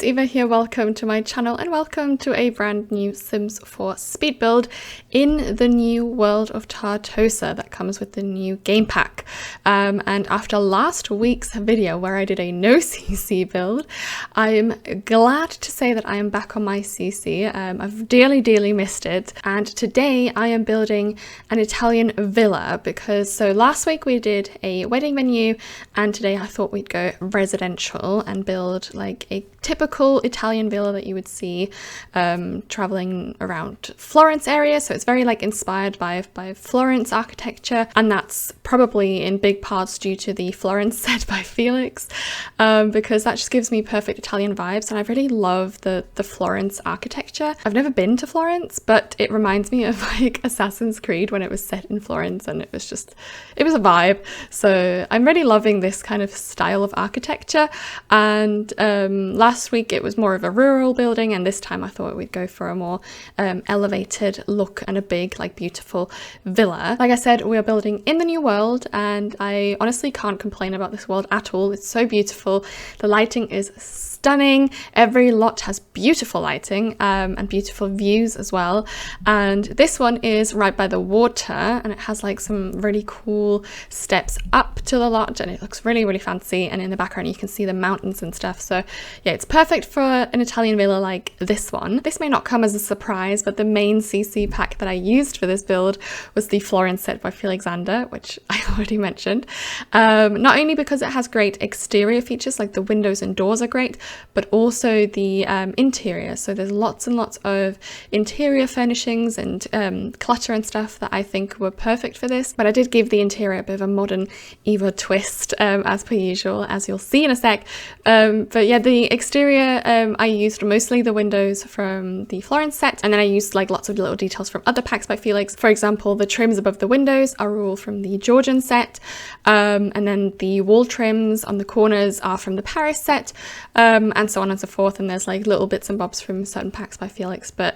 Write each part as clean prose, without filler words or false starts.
Eva here, welcome to my channel and welcome to a brand new Sims 4 speed build in the new world of Tartosa that comes with the new game pack. And after last week's video where I did a no CC build, I'm glad to say that I am back on my CC. I've dearly missed it, and today I am building an Italian villa because so last week we did a wedding venue and today I thought we'd go residential and build like a typical Italian villa that you would see traveling around Florence area. So it's very like inspired by Florence architecture, and that's probably in big parts due to the Florence set by Felix, because that just gives me perfect Italian vibes, and I really love the Florence architecture. I've never been to Florence, but it reminds me of like Assassin's Creed when it was set in Florence, and it was a vibe. So I'm really loving this kind of style of architecture. And last week it was more of a rural building, and this time I thought we'd go for a more elevated look and a big, like, beautiful villa. Like I said, we are building in the new world, and I honestly can't complain about this world at all. It's so beautiful. The lighting is stunning. Every lot has beautiful lighting and beautiful views as well. And this one is right by the water, and it has like some really cool steps up to the lot, and it looks really fancy. And in the background you can see the mountains and stuff. So yeah, it's perfect for an Italian villa like this one. This may not come as a surprise, but the main CC pack that I used for this build was the Florence set by Felixander, which I already mentioned. Not only because it has great exterior features, like the windows and doors are great, but also the interior. So there's lots and lots of interior furnishings and clutter and stuff that I think were perfect for this. But I did give the interior a bit of a modern Eva twist, as per usual, as you'll see in a sec. But yeah, the exterior, I used mostly the windows from the Florence set, and then I used like lots of little details from other packs by Felix. For example, the trims above the windows are all from the Georgian set, and then the wall trims on the corners are from the Paris set, and so on and so forth. And there's like little bits and bobs from certain packs by Felix, but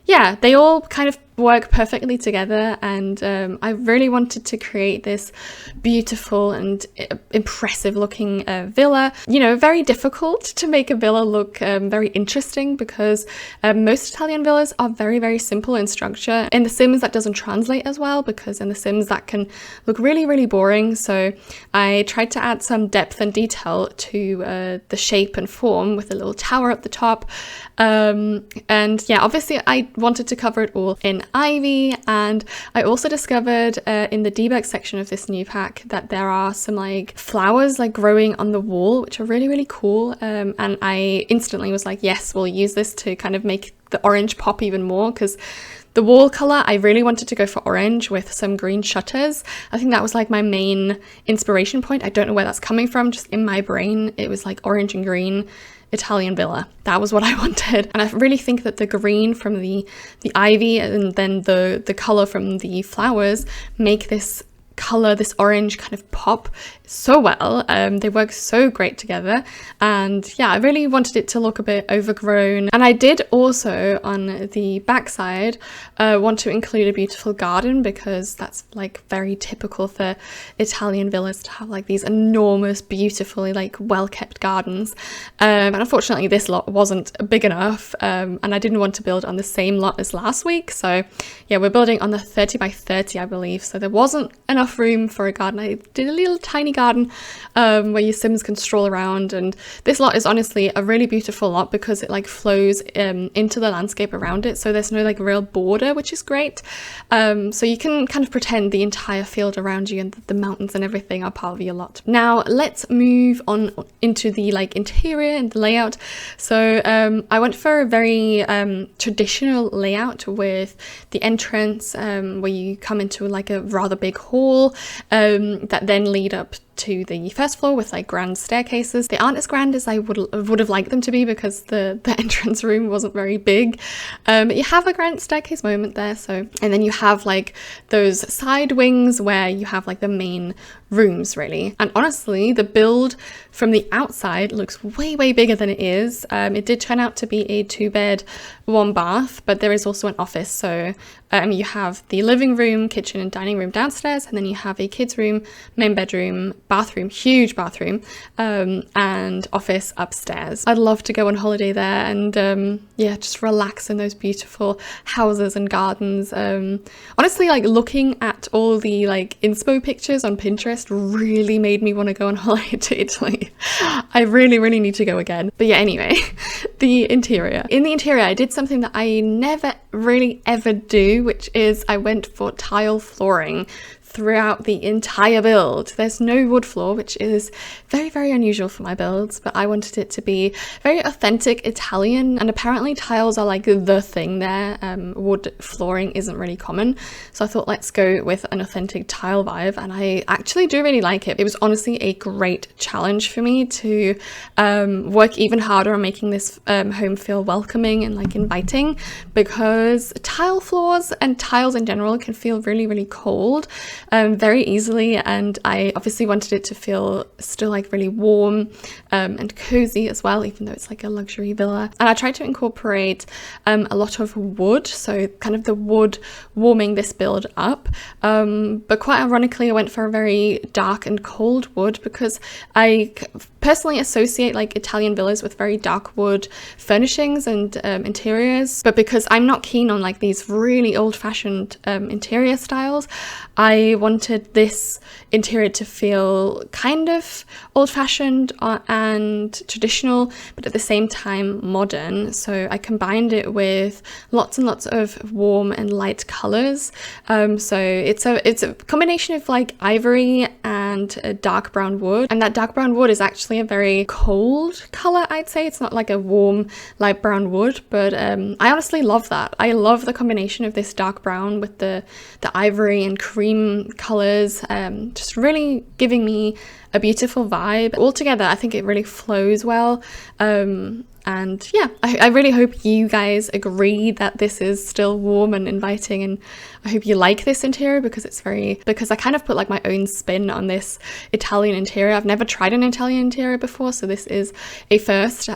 yeah, they all kind of work perfectly together, and I really wanted to create this beautiful and impressive looking villa. You know, very difficult to make a villa look very interesting because most Italian villas are very simple in structure. In The Sims that doesn't translate as well, because in The Sims that can look really boring. So I tried to add some depth and detail to the shape and form with a little tower at the top, and yeah, obviously I wanted to cover it all in ivy. And I also discovered in the debug section of this new pack that there are some like flowers like growing on the wall, which are really cool, and I instantly was like, yes, we'll use this to kind of make the orange pop even more, because the wall color, I really wanted to go for orange with some green shutters. I think that was like my main inspiration point. I don't know where that's coming from, just in my brain it was like orange and green Italian villa. That was what I wanted. And I really think that the green from the ivy and then the color from the flowers make this color, this orange kind of pop so well. They work so great together, and yeah, I really wanted it to look a bit overgrown. And I did also on the backside want to include a beautiful garden, because that's like very typical for Italian villas to have like these enormous, beautifully like well-kept gardens, and unfortunately this lot wasn't big enough, and I didn't want to build on the same lot as last week. So yeah, we're building on the 30 by 30 I believe, so there wasn't enough room for a garden. I did a little tiny garden where your Sims can stroll around, and this lot is honestly a really beautiful lot because it like flows into the landscape around it, so there's no like real border, which is great. So you can kind of pretend the entire field around you and the mountains and everything are part of your lot. Now let's move on into the like interior and the layout. So I went for a very traditional layout with the entrance where you come into like a rather big hall that then lead up to the first floor with like grand staircases. They aren't as grand as I would have liked them to be because the entrance room wasn't very big, but you have a grand staircase moment there. So, and then you have like those side wings where you have like the main rooms really. And honestly, the build from the outside looks way bigger than it is. It did turn out to be a 2-bed 1-bath, but there is also an office. So you have the living room, kitchen and dining room downstairs, and then you have a kids room, main bedroom, bathroom, huge bathroom, and office upstairs. I'd love to go on holiday there and yeah, just relax in those beautiful houses and gardens. Honestly, like looking at all the like inspo pictures on Pinterest really made me want to go on holiday to Italy. I really need to go again. But yeah, anyway, the interior. In the interior, I did something that I never really ever do, which is I went for tile flooring throughout the entire build. There's no wood floor, which is very unusual for my builds, but I wanted it to be very authentic Italian, and apparently tiles are like the thing there. Wood flooring isn't really common, so I thought let's go with an authentic tile vibe, and I actually do really like it. It was honestly a great challenge for me to work even harder on making this home feel welcoming and like inviting, because tile floors and tiles in general can feel really cold very easily, and I obviously wanted it to feel still like really warm and cozy as well, even though it's like a luxury villa. And I tried to incorporate a lot of wood, so kind of the wood warming this build up, but quite ironically I went for a very dark and cold wood because I personally associate like Italian villas with very dark wood furnishings and interiors, but because I'm not keen on like these really old-fashioned interior styles, I wanted this interior to feel kind of old-fashioned and traditional, but at the same time modern. So I combined it with lots and lots of warm and light colors. So it's a combination of like ivory and a dark brown wood, and that dark brown wood is actually a very cold color, I'd say. It's not like a warm light brown wood, but I honestly love that. I love the combination of this dark brown with the ivory and cream colors, just really giving me a beautiful vibe. Altogether, I think it really flows well. And yeah, I really hope you guys agree that this is still warm and inviting, and I hope you like this interior because I kind of put like my own spin on this Italian interior. I've never tried an Italian interior before, so this is a first.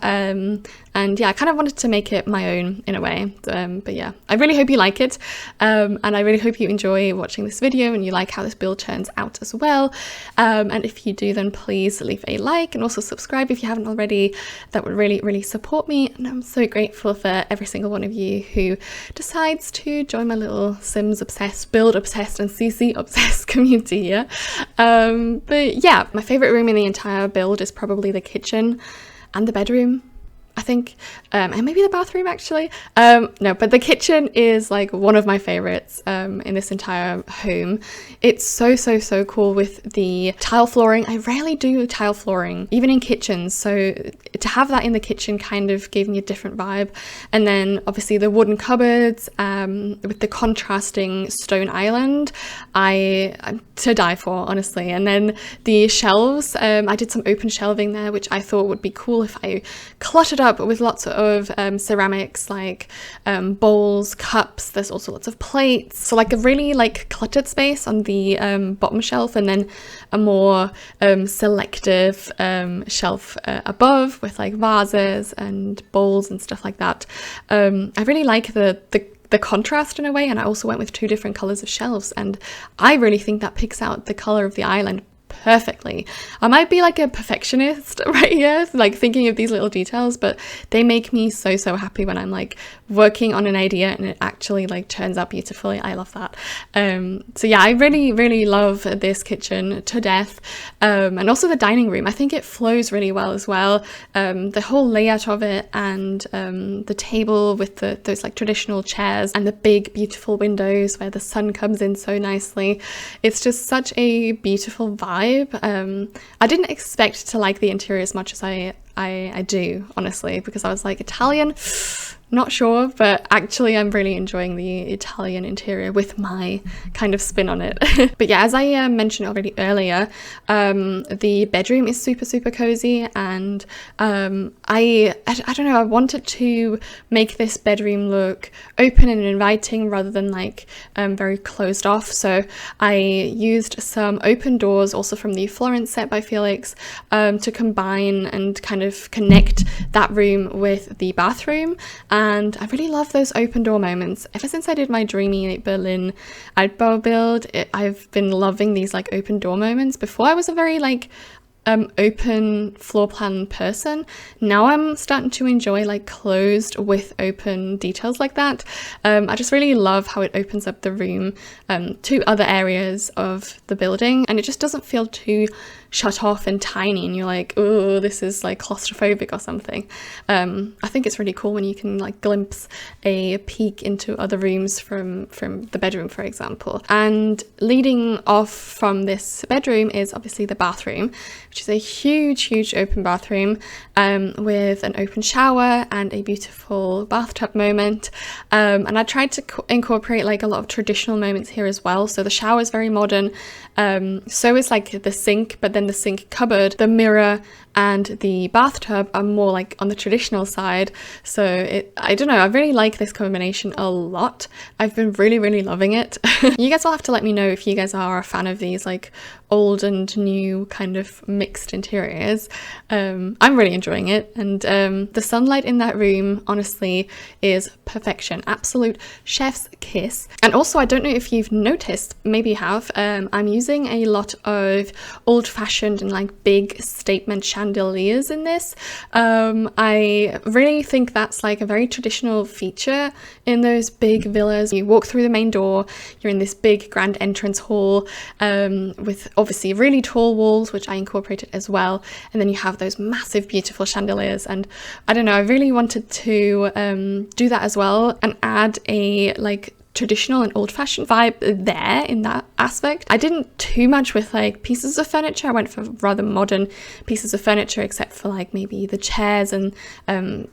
And yeah, I kind of wanted to make it my own in a way. But yeah, I really hope you like it. And I really hope you enjoy watching this video and you like how this build turns out as well. And if you do, then please leave a like and also subscribe if you haven't already. That would really support me. And I'm so grateful for every single one of you who decides to join my little Sims obsessed, build obsessed and CC obsessed community here. But yeah, my favorite room in the entire build is probably the kitchen and the bedroom, I think, and maybe the bathroom actually. No, but the kitchen is like one of my favorites in this entire home. It's so cool with the tile flooring. I rarely do tile flooring, even in kitchens, so to have that in the kitchen kind of gave me a different vibe. And then obviously the wooden cupboards with the contrasting stone island, I'm to die for, honestly. And then the shelves, I did some open shelving there, which I thought would be cool if I cluttered up with lots of ceramics like bowls, cups. There's also lots of plates, so like a really like cluttered space on the bottom shelf, and then a more selective shelf above with like vases and bowls and stuff like that. I really like the contrast in a way, and I also went with 2 different colors of shelves, and I really think that picks out the color of the island perfectly. I might be like a perfectionist right here, like thinking of these little details, but they make me so happy when I'm like working on an idea and it actually like turns out beautifully. I love that. So yeah, I really love this kitchen to death, and also the dining room. I think it flows really well as well. The whole layout of it, and the table with those like traditional chairs and the big beautiful windows where the sun comes in so nicely. It's just such a beautiful vibe. I didn't expect to like the interior as much as I do, honestly, because I was like, Italian? Not sure, but actually I'm really enjoying the Italian interior with my kind of spin on it. But yeah, as I mentioned already earlier, the bedroom is super cozy, and I don't know, I wanted to make this bedroom look open and inviting rather than like very closed off. So I used some open doors also from the Florence set by Felix to combine and kind of connect that room with the bathroom. and I really love those open door moments. Ever since I did my Dreamy Berlin Altbau build, I've been loving these like open door moments. Before I was a very like open floor plan person. Now I'm starting to enjoy like closed with open details like that. I just really love how it opens up the room to other areas of the building, and it just doesn't feel too shut off and tiny and you're like, oh, this is like claustrophobic or something. I think it's really cool when you can like glimpse a peek into other rooms from the bedroom, for example. And leading off from this bedroom is obviously the bathroom, which is a huge open bathroom with an open shower and a beautiful bathtub moment. And I tried to incorporate like a lot of traditional moments here as well. So the shower is very modern. So is like the sink, but then the sink cupboard, the mirror and the bathtub are more like on the traditional side. So I don't know, I really like this combination a lot. I've been really loving it. You guys will have to let me know if you guys are a fan of these like old and new kind of mixed interiors. I'm really enjoying it, and the sunlight in that room honestly is perfection, absolute chef's kiss. And also, I don't know if you've noticed, maybe you have, I'm using a lot of old-fashioned and like big statement chandeliers in this. I really think that's like a very traditional feature in those big villas. You walk through the main door, you're in this big grand entrance hall with obviously really tall walls, which I incorporated as well, and then you have those massive beautiful chandeliers. And I don't know, I really wanted to do that as well and add a like traditional and old-fashioned vibe there in that aspect. I didn't too much with like pieces of furniture. I went for rather modern pieces of furniture, except for like maybe the chairs and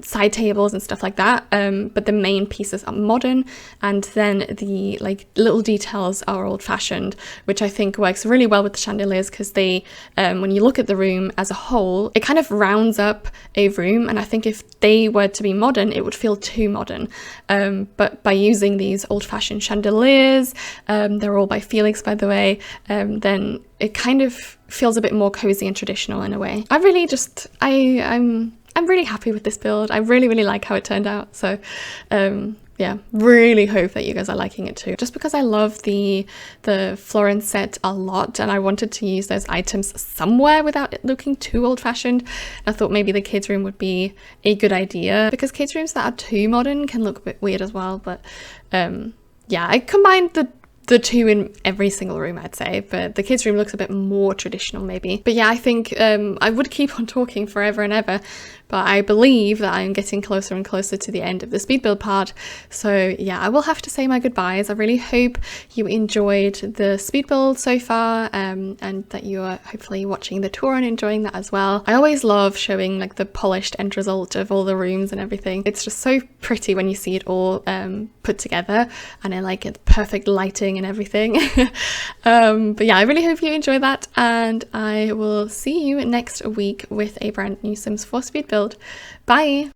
side tables and stuff like that, but the main pieces are modern, and then the like little details are old-fashioned, which I think works really well with the chandeliers, because they when you look at the room as a whole, it kind of rounds up a room, and I think if they were to be modern it would feel too modern, but by using these old-fashioned chandeliers, they're all by Felix, by the way, then it kind of feels a bit more cozy and traditional in a way. I really just I'm really happy with this build. I really like how it turned out. So yeah, really hope that you guys are liking it too. Just because I love the Florence set a lot, and I wanted to use those items somewhere without it looking too old-fashioned. I thought maybe the kids' room would be a good idea, because kids' rooms that are too modern can look a bit weird as well. But yeah, I combined the two in every single room, I'd say, but the kids' room looks a bit more traditional maybe. But yeah, I think I would keep on talking forever and ever, but I believe that I'm getting closer and closer to the end of the speed build part. So yeah, I will have to say my goodbyes. I really hope you enjoyed the speed build so far, and that you are hopefully watching the tour and enjoying that as well. I always love showing like the polished end result of all the rooms and everything. It's just so pretty when you see it all put together, and I like it, perfect lighting and everything. But yeah, I really hope you enjoy that, and I will see you next week with a brand new Sims 4 speed build. Bye!